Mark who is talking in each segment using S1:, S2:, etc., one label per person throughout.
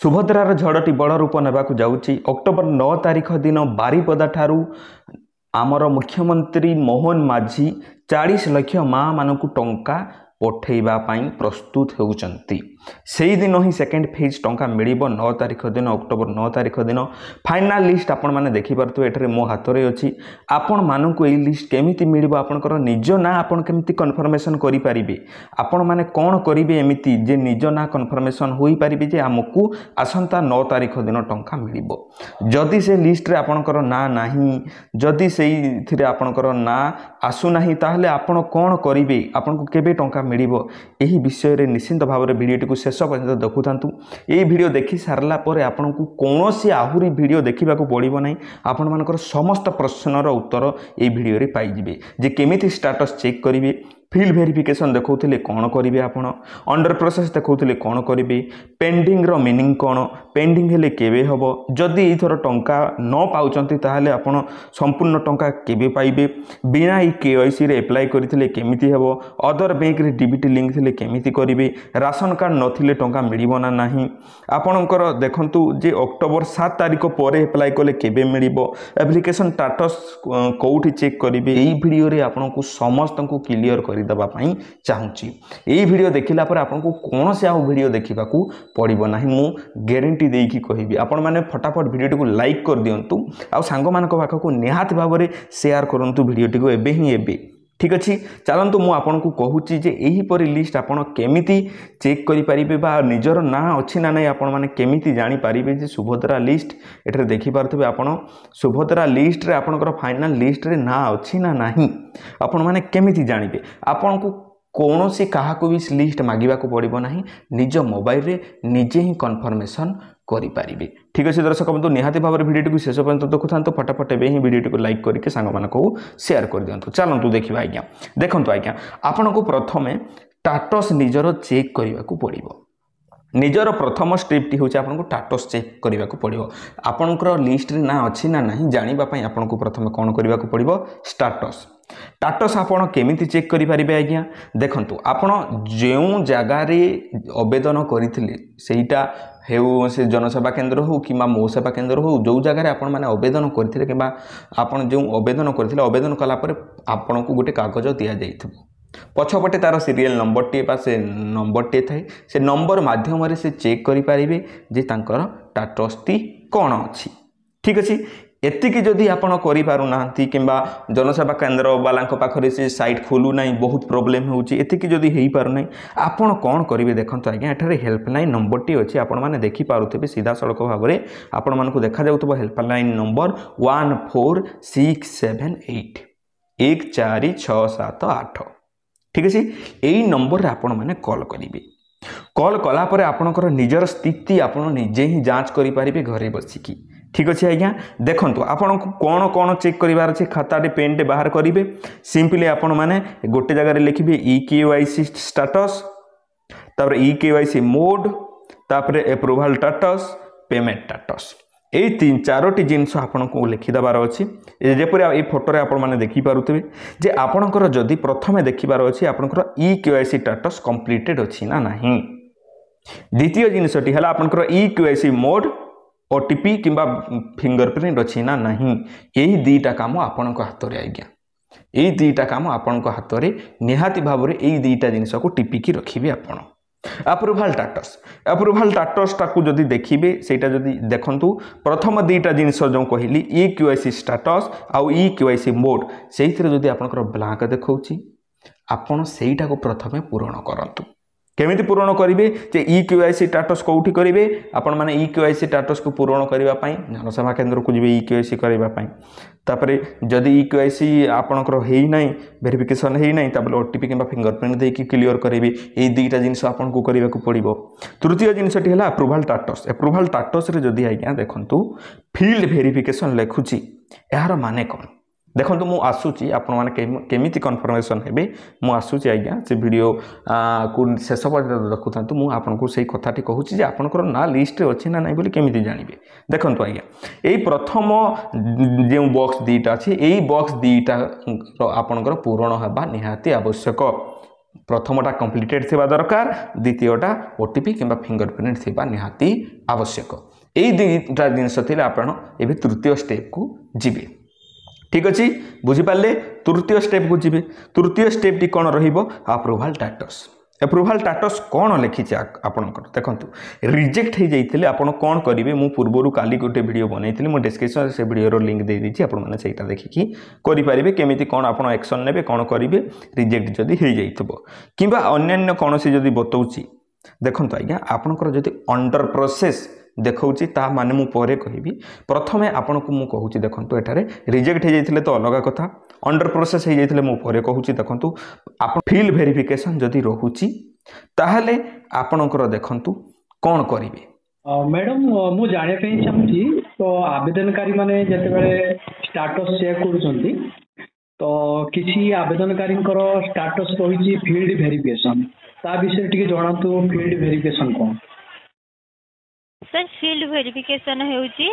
S1: सुभद्रार झड़टी बड़ रूप नेबाकू जाउची। अक्टोबर 9 तारिख दिन बारिपदा ठारू आमर मुख्यमंत्री मोहन माझी 40 लाख माँ मानकू टंका पठेबा पाई प्रस्तुत होउचंती। सेही दिन ही सेकेंड फेज टंका मिलिबो 9 तारिख दिन अक्टोबर 9 तारिख दिन फाइनल लिस्ट आपण माने देखि पारतु एठरे मो हातरे अछि। आपण मानकू ए लिस्ट केमिति मिलिबो आपनकर निज ना आपण केमिति कन्फर्मेशन करि परिबे। आपण माने कोन करिवे एमिति जे निज ना कन्फर्मेशन होई परिबे जे हमकू आसंता 9 तारिख दिन टंका मिलिबो। जदि से लिस्ट रे आपनकर ना नाही, जदि सेही थिरे आपनकर ना आसु नाही ताहले आपण कोन करिवे, आपनकू केबे टंका मिलिबो एही विषय रे निश्चित भाव रे वीडियो को शेष पर्यंत देखुथांतु। ये वीडियो देखि सारला परे आपनकू कोनोसी आहुरी वीडियो देखिबा को पड़िबो नाही। आपण मानकर समस्त प्रश्नर उत्तर ए वीडियो रे पाई जिवे। जे केमिति स्टेटस चेक करिवे, फील्ड वेरिफिकेशन देखौथिले कोन करिवे, आपण अंडर प्रोसेस देखौथिले कोन करिवे, पेंडिंग रो मीनिंग कोन, पेंडिंग हेले केबे हबो, जदि एथर टंका न पाउचंती ताहाले आपण संपूर्ण टंका केबे पाइबे, बिना ई केवाईसी रे अप्लाई करिथिले केमिति हबो, अदर बैंक रे डीबीटी लिंक थिले केमिति करिवे, राशन कार्ड नथिले टंका मिलिबो ना नाही, आपणकर देखंतु जे अक्टोबर 7 तारिख परे अप्लाई कले केबे मिलिबो, एप्लिकेशन स्टेटस कोउठी चेक करिवे। एई वीडियो रे आपनकू समस्त को क्लियर कर दबा पाई चाहूची। एई वीडियो देखिला पर आपनको कौन से आउ वीडियो देखा पड़ो ना, मु गारंटी देकी कहबी। आपण माने फटाफट वीडियो को लाइक कर दियंतु आ सांग मानक पाखक निहात भाव में शेयर करंतु वीडियो को एबे ही एबे। ठीक अच्छे, चलतु मु आपनको कहूची जे एही परि लिस्ट आपण केमिति चेक करि परिबे बा निजर ना अछि ना नै, आपण माने केमिति जानि परिबे जे सुभद्रा लिस्ट एठरे देखि पारथबे। आपण सुभद्रा लिस्ट रे आपणकर फाइनल लिस्ट रे ना अछि ना नाही, आपण माने केमिति जानिबे। आपनको कौनसी क्या भी लिस्ट मागिबा को पड़ो ना, निज मोबाइल रे निजे ही कन्फर्मेशन करें। ठीक अच्छे दर्शक बंधु, निहाती भाव में वीडियो को शेष पर्यंत देखुता तो फटाफट एवं ही वीडियो को लाइक करके सांग मानक शेयर कर दिंतु। चलतु देखा आज्ञा, देखु आज्ञा आपन को प्रथमे स्टेटस निजर चेक करने को पड़ो। निजर प्रथम स्टेप्टी हूँ आपको स्टेटस चेक करने को पड़ो। आपणकर लिस्ट रे ना अच्छी ना नहीं जानापी आपको प्रथमे कौन करने को पड़ो, स्टेटस। स्टेटस आपड़ केमिति चेक करें आज्ञा, देखु आपड़ जो जगार आवेदन करते सेटा हेउ से जनसेवा केन्द्र हो कि मो सेवा केन्द्र हो, जो जगार आपण मैंने आवेदन करते कि आपड़ जो आवेदन करते आवेदन कलापर आपन को गोटे कागज दि जाइए, पछपटे तार सीरियल नंबर टे से नंबर टे थाए, से नंबर माध्यम से चेक करें जे तांकर स्टेटस टी कौन अच्छी। ठीक अच्छे, एतिकी जदि आपण करिपारुना किंबा जनसेवा केन्द्र वाला पाखरे से साइट खोलू ना, बहुत प्रोब्लेम होउची, एतिकी जदि हेई पारु नै आपण कोन करिवे। देखंतु आज्ञा एठारे हेल्पलाइन नंबर टी अछि, आपण माने देखि पारुथिबे सीधा सड़क भाव में आपण मानकू देखा जाउतबो हेल्पलाइन नंबर 14678 14678। ठीक अछि, एई नंबर रे आपण माने कॉल करिवे। कॉल कला परे आपणकर निजर स्थिति आपण निजे ही जांच करि परिबे घरे बसिकी। ठीक अच्छे आज्ञा, देखंतु आपन को कौन कौन चेक करिवार अछि, खाताटे पेनटे बाहर करिवे। सिंपली आपण माने गोटे जगह रे लिखिबे EKYC स्टेटस, तापर EKYC मोड, तापर अप्रूवल स्टेटस, पेमेंट स्टेटस। ए तीन चारोटी जिनस आपन को लिखि दबार अछि। जेपरि ए फोटो रे आपण माने देखि पारुथिबे जे आपणकर जदि प्रथमे देखिबार अछि आपणकर EKYC स्टेटस कंप्लीटेड अछि ना नाही। द्वितीय जिनसटी हला आपणकर EKYC मोड, OTP किंबा फिंगरप्रिंट अच्छी ना नहीं। यही दुईटा काम आपण हाथ में आज्ञा, यही दुईटा काम आपण हाथ में निहाती भाव में यही दुईटा जिनस को टिपिकी रखिए। आपण अप्रूवल स्टेटस, अप्रूवल स्टेटस टाकू जदि देखिबे सेटा जदि देखंतु प्रथम दुईटा जिनस जो कहली EKYC स्टेटस आउ EKYC मोड, सेइथिरे जदि आपनकर ब्लैंक देखौची आपण सेइटा को प्रथमे पूरण करंतु। केमिति पूरण करेंगे जे EKYC स्टेटस कौटी करेंगे, आपण माने EKYC स्टेटस को पूरण करबा पई जनसेवा केन्द्र को जिवे EKYC करबा पई। तापरे जदि EKYC आपणकर हेई नै, वेरिफिकेशन हेई नै, तापरे OTP किंबा फिंगरप्रिंट देकी क्लियर करेंगे। एई दुईटा जिनस आपन को करबा को पड़िबो। तृतीय जिनसटी हला अप्रूवल स्टेटस। अप्रूवल स्टेटस रे जदि आज्ञा देखंतु फील्ड वेरिफिकेशन लेखुची, यार माने कोन देखो मु आसूची आपण माने केमिति कन्फर्मेशन हेबे मु आसूची आज्ञा से वीडियो को शेष पर्यंत देखुता मु आपन को सही कथाटी कहूची जे आपनकर ना लिस्ट रे अछि ना नै बोली केमिति जानिबे। देखंतु आज्ञा एई प्रथम जे बॉक्स दीटा अछि एई बॉक्स दीटा आपनकर पूर्ण हेबा निहाती आवश्यक। प्रथमटा कंप्लीटेड थिबा दरकार द्वितीयटा ओटीपी किंबा फिंगरप्रिंट थिबा निहाती आवश्यक एई दुईटा जिनस थिले आपण एबे तृतीय स्टेप को जिबे ठीक अच्छे बुझीपारे तृतीय स्टेप को जी तृतीय स्टेप टी कौन अप्रूवाल स्टेटस अप्रूवाल स्टेटस कौन लिखी आपंकर देखो रिजेक्ट हो जाते आपड़ कौन करेंगे मुझ पूर्वर काली गोटे वीडियो बनई मुझे डिस्क्रिप्शन से वीडियो लिंक दे दीजिए आपटा देखिकी करेंगे केमी कौन आप एक्शन ने कौन करेंगे रिजेक्ट जदि हो जाइए कि अन्य कौन से जदि बताऊँगी देखो आज्ञा आपंकर जदि अंडर प्रोसेस देखौची ता माने मु परे कहिबी प्रथमे आपन को मु कहूची देखंतु एठारे रिजेक्ट हे जाइथिले तो अलग कथा अंडर प्रोसेस हे जाइथिले मु परे कहूची देखंतु आपन फील्ड वेरिफिकेशन जदी रहूची ताहाले आपनकर देखंतु कोन करिवे
S2: मैडम मु जाने पे चाहूची तो आवेदनकारी माने जते बेले स्टेटस चेक करूछंती तो किछि आवेदनकारी स्टेटस रहिची फील्ड वेरिफिकेशन ता विषय टिके जणातु फील्ड वेरिफिकेशन कोन
S3: सर फील्ड वेरिफिकेशन होउची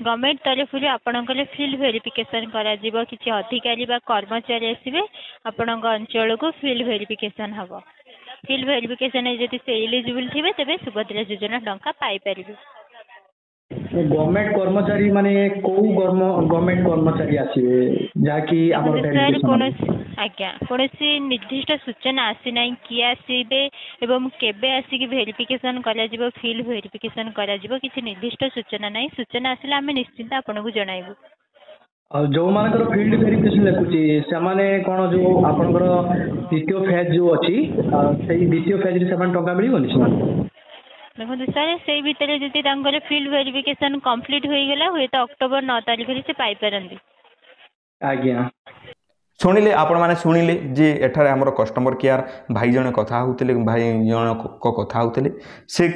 S3: गवर्नमेंट तरफ आपणकर फील्ड वेरिफिकेशन करा जीवो किछि अधिकारी बा कर्मचारी आसीबे आपणक अंचल को फील्ड वेरिफिकेशन हबो फील्ड वेरिफिकेशन जदि से एलिजिबल थिबे तबे सुभद्रा योजना टंका पाई परिबे
S2: गवर्नमेंट कर्मचारी माने को गवर्नमेंट कर्मचारी आसीबे जाकी हमर वेरिफिकेशन
S3: आज्ञा कौन निर्दिष्ट सूचना आसी ना किए आसबे एवं केबे आसिक वेरिफिकेशन करा जिवो फील्ड वेरिफिकेशन करा जिवो किछि निर्दिष्ट सूचना नहीं सूचना आसिले आमे निश्चिंत आपनको जणाइबु
S2: जो मानकर फील्ड वेरिफिकेशन लेकुची से माने कोन जो आपनकर द्वितीय फेज जो अछि सेही द्वितीय फेज रे समान टंका मिलिबोनी समान
S3: देखो सर से भीतर जति तांकर फील्ड वेरिफिकेशन कंप्लीट होई गेला होय तो अक्टोबर 9 तारिख रे से पाई परंदी
S2: आज्ञा
S1: शुणिले आपण मैंने शुणिले जे एठार आमर कस्टमर केयर भाई जने कथा होते भाई जन को कथा होते से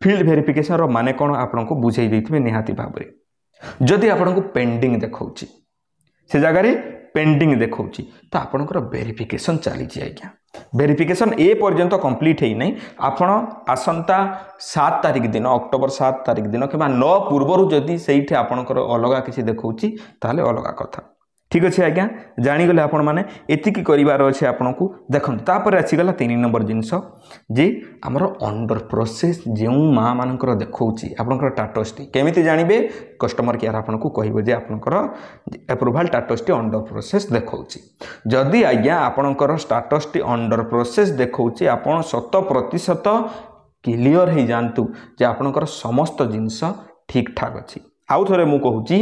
S1: फील्ड वेरिफिकेशन माने कौन आपन को बुझे देते निहाती भाव में जदि आपन को पेंडिंग देखा से जगह पेंडिंग देखा तो आपंकर वेरिफिकेशन चली आज्ञा वेरिफिकेशन ए पर्यंत कंप्लीट है नहीं आपण आसंता 7 तारिख दिन अक्टोबर 7 तारिख दिन कि 9 पूर्वर जदि से आपंकर अलग किसी देखा ताले अलग कथा ठीक अच्छे आज्ञा जानीगले आपण मैंने एतिकी करार अच्छे आपन को देखो तापर आसीगला 3 नंबर जिनस जे आमर अंडर प्रोसेस जो माँ मानकर देखा आपंकर स्टेटस टी केमिति जानिबे कस्टमर केयर आपन को कहबो जे आपनकर अप्रूवल स्टेटस टी अंडर प्रोसेस देखौची जदि आज्ञा आपनकर स्टेटस टी अंडर प्रोसेस देखौची आपण 100% क्लियर हो जानतु जे आपनकर समस्त जिनस ठीक ठाक अछि आउ थोड़े मु कहूँ जे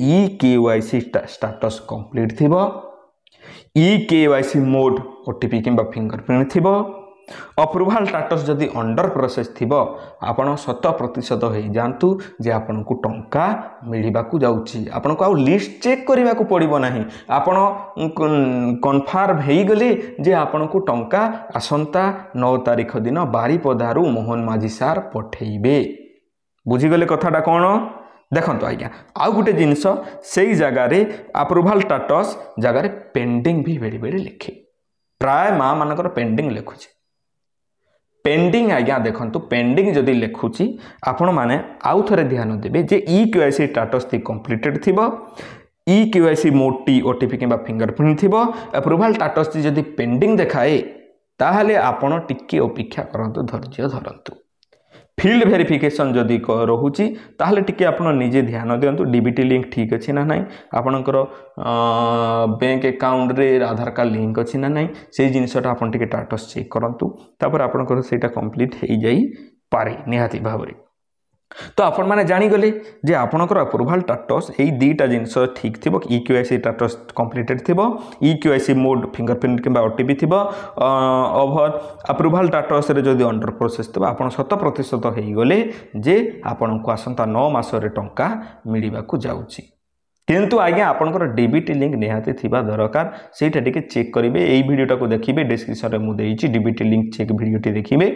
S1: EKYC स्टेटस कंप्लीट थिबो EKYC मोड ओटीपी किंबा फिंगरप्रिंट थिबो अप्रूवल स्टेटस जदि अंडर प्रोसेस थिबो आपण 100% हो जानतु जे आपन को टंका मिलवा को जाउची आपन को आ लिस्ट चेक करबा को पड़िबो नाही आपण कन्फर्म हेई गले जे आपन को टंका आसंता 9 तारिख दिन बारीपदारू मोहन माझी सार पठेइबे बुझी गले कथाटा कोन देखो आज्ञा आउ गोटे जिनस से जगार अप्रूवल स्टेटस जगार पेंडिंग भी बेड़े बेड़े लिखे प्राय माँ मानकर पेंडिंग लिखुची पेंडिंग आज्ञा देखो पेंडिंग जदि लिखुची आपण मैंने आउ थे ध्यान देवे जे EKYC स्टेटस थी कंप्लीटेड थिबो EKYC मोड टी ओटीपी किंबा फिंगरप्रिंट थिबो अप्रूवल स्टेटस थी जदि पेंडिंग देखाए ताहले आपण टिके अपेक्षा करंतु धैर्य धरंतु फील्ड वेरिफिकेशन जदि रोचे ताहले टिके आपण निजे ध्यान दिंतु डीबीटी लिंक ठीक अच्छी ना ना आपणकर बैंक अकाउंट रे आधार कार्ड लिंक अच्छी ना ना से जिनसटा आप स्टेटस चेक करूँ तापर आपणकर सेटा कंप्लीट हो जाई पारे निहाती भाव में तो आपण मैंने जानीगले जे आपणकर अप्रूवल स्टेटस यही दुईटा जिनस ठीक थी EKYC स्टेटस कंप्लीटेड थी EKYC मोड फिंगरप्रिंट किंबा ओटीपी थी ओवर अप्रूवल स्टेटस रे जदि अंडर प्रोसेस थी आप 100% हो गले जे आपण को आसंता 9 मासरे टंका मिलवा को जाउची किंतु आज्ञा आपंकर डीबीटी लिंक निहाती थिबा दरकार सेटा टिके चेक करेंगे यही वीडियोटा को देखिए डिस्क्रिप्शन में मुझे डीबीटी लिंक चेक वीडियोटी देखिए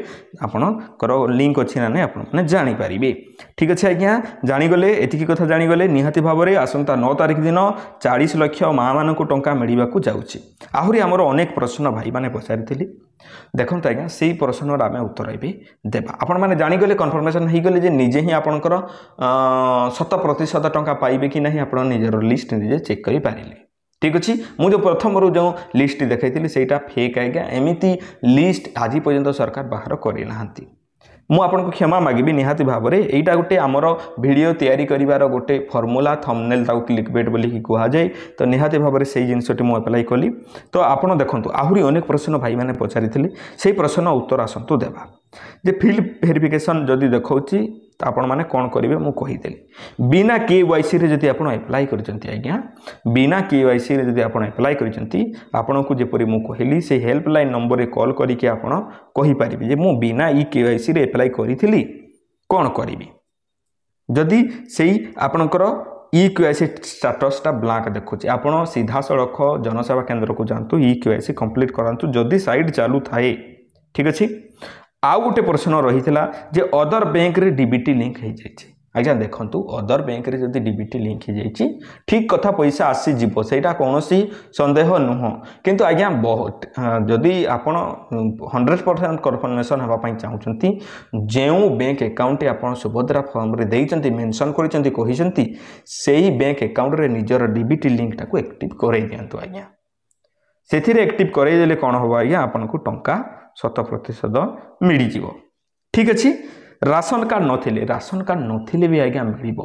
S1: आपणकर लिंक अच्छी ना नहीं आपने जानीपारे ठीक अच्छे आज्ञा जानीगले एतिकी कथा जानीगले निहाती भाव में आसंता 9 तारिख दिन 40 लाख माँ मान को टंका मिलवा को जाऊँगी आहरी आमर अनेक प्रश्न भाई मैंने पचारि देखो आज्ञा से प्रश्न आम उत्तर देवा आपण मैंने जानीगले कन्फर्मेशन हो गले निजे ही आपंकर 100% टंका पाइबे कि नहीं आप निजर लिस्ट निजे चेक कर पारे ठीक अच्छे मुझे प्रथम जो लिस्ट देखी सेटा फेक आज्ञा एमती लिस्ट आज पर्यंत सरकार बाहर करना मुझे क्षमा मागिबी निहाती भाव में यहाँ गोटे आमर वीडियो तैयारी करिवार गोटे फर्मूला थंबनेल ताको क्लिकबेट बोली कहुए तो निहाती भाव में से जिनसटी मुझे अप्लाई कली तो आपड़ देखो आहरी अनेक प्रश्न भाई मैंने पचारि से प्रश्न उत्तर आसतु देवा जे फील्ड वेरिफिकेशन जदि देखौछि आपण मैंने कौन करेंगे मुझे कहीदेली बिना KYC रे जदि आपण अप्लाई करछंती आज्ञा बिना KYC रे जदि आपण अप्लाई करछंती आपण को जेपरि मु कहली से हेल्पलाइन नंबर रे कॉल करिके आपण कहि परिबे जे मु बिना KYC रे अप्लाई करिथिली कौन करिबी जदि सेही आपणकर KYC स्टेटस टा ब्लैंक देखुछि आपण सीधा सड़क जनसेवा केंद्र को जानतु KYC कंप्लीट करंतु जदि साइड चालू थाए ठीक अछि आउ गोटे प्रश्न रही जे अदर बैंक रे डीबीटी लिंक हो जाए आज्ञा देखंतु अदर बैंक रे जदि डीबीटी लिंक हो जाए ठीक कथा पैसा आसी जीवो सेटा कौनसी संदेह नुह किंतु आज्ञा बहुत जदि आपण 100% कन्फर्मेशन हवा पई चाहउचंती जेउ बैंक अकाउंट आपण सुभद्रा फॉर्म रे देइचंती मेंशन करिचंती कहिसंती सेही बैंक अकाउंट रे निजर डीबीटी लिंक टाको एक्टिव करै दियंतु आज्ञा सेथिरे एक्टिव करै देले कोन होबा आज्ञा आपण को टंका 100% मिल जीव ठीक अच्छे राशन कार्ड नथिले भी आज्ञा मिल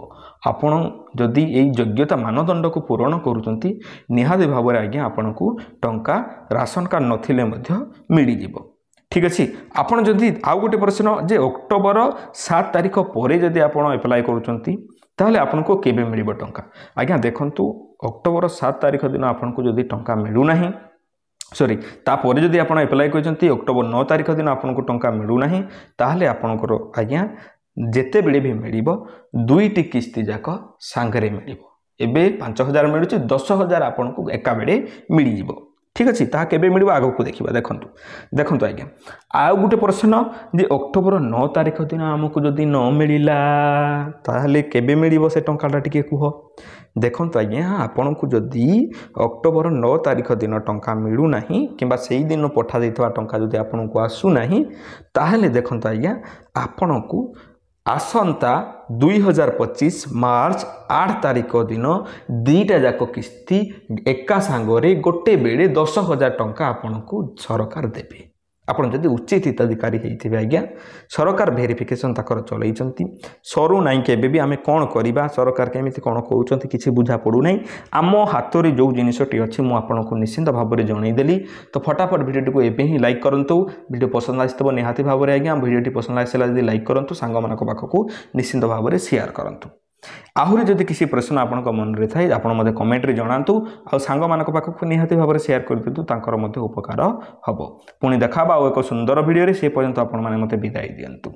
S1: आपण जदि यही योग्यता मानदंड को पूरण करुँच निहाती भाव में आज्ञा आपण को टंका राशन कार्ड नथिले मध्य मिल जीव ठीक अच्छे आपण जदि आउ गोटे प्रश्न जे अक्टोबर 7 तारिख पर जदि आपण अप्लाई करुँच ताहले आपण को केबे मिल टंका आज्ञा देखंतु अक्टोबर 7 तारिख दिन आपण को जदि टंका मिलू नहीं सॉरी तापर जदि आप अप्लाई करते अक्टोबर 9 तारिख दिन आपको टंका मिलूना ताहले आपणकर आज्ञा जेते बेले भी मिल दुईटी किस्ती जाक सांगरे मिल एबे 5000 मिलूँ 10,000 आपन को एका बेले मिल जीव ठीक अच्छे ताहा केबे मिल आग को देखा देखो आज्ञा आउ गोटे प्रश्न जे अक्टोबर 9 तारिख दिन आमको जदि न मिलला ताहले केबे मिल से टंकाटा टिके कुह देखो आज्ञा आपण को जदि अक्टोबर 9 तारिख दिन टंका मिलू नहीं किंबा सेही दिन पठा देथवा टंका जदि आपण को आसु नहीं ताहले देखो आज्ञा आपण को आसंता 2025 मार्च 8 तारिख दिन दीटा जाक किस्ती एका सांगरे गोटे बेले 10,000 टंका आपण को सरकार देबे आपण जदि उचित हिताधिकारी होइथिबे आज्ञा सरकार वेरिफिकेशन ताकर चलैचंती सरू नाई केबे भी आमे कोन करिबा सरकार केमिति कोन कहउचंती किछि बुझा पडू नै आम हातरे जो जिनिसटी अछि मु आपण को निश्चित भाव में जणै देली तो फटाफट वीडियो को एबे ही लाइक करंतु वीडियो पसंद आस्तबो निहाती भाव में आज्ञा वीडियो पसंद आसला जदि लाइक करंतु सांग मानक पाखकू निश्चित भाव में शेयर करंतु आहरी जदि किसी प्रश्न आपन मन रे थाए आपण मते कमेंट रे जणांतु आ सांग मानक पाखकू निहाती भाव में शेयर कर दिंतु तांकर मते उपकार हबो पुणी देखाबा एक सुंदर वीडियो रे से पर्यंत आपण माने मते विदाई दियंतु।